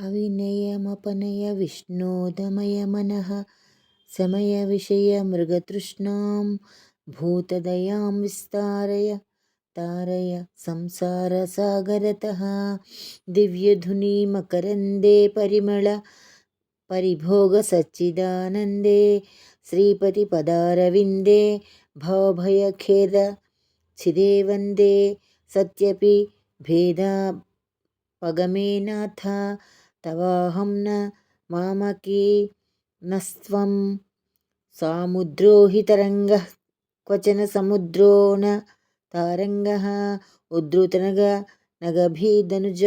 अविनयमपनय विष्णोदमय मनः समय विषय मृगतृष्णां भूतदयां विस्तारय तारय संसारसागरतः दिव्यधुनी मकरन्दे परिमळ परिभोगसच्चिदानन्दे श्रीपतिपदारविन्दे भवभयखेद छिदे वन्दे सत्यपि भेदापगमे नाथ तवाहं न मामकी नस्त्वं सामुद्रो हि तरङ्गः क्वचन समुद्रो न तारङ्गः उद्धृतनग नगभिधनुज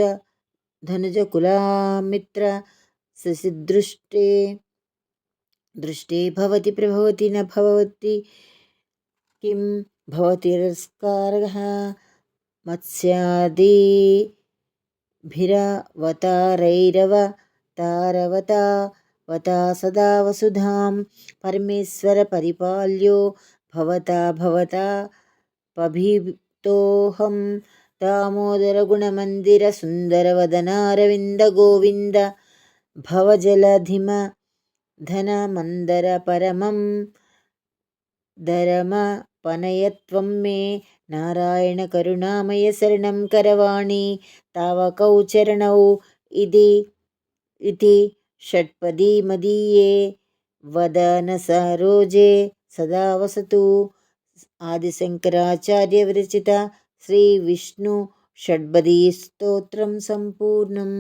धनुजकुलामित्र शशिदृष्टे दृष्टे भवति प्रभवति न भवति किं भवतिरस्कारः मत्स्यादिभिरवतारैरवतारवता सदा वसुधां परमेश्वर परिपाल्यो भवता पभितोऽहं दामोदरगुणमन्दिर सुन्दरवदनारविन्द गोविन्द भवजलधिमधनमन्दर परमं धरमपनयत्वं मे नारायण करुणामय शरणं करवाणि तावकौ चरणौ इति षट्पदी मदीये वदन सरोजे सदा वसतु। आदिशंकराचार्य विरचित श्री विष्णु षट्पदी स्तोत्रं संपूर्णम्।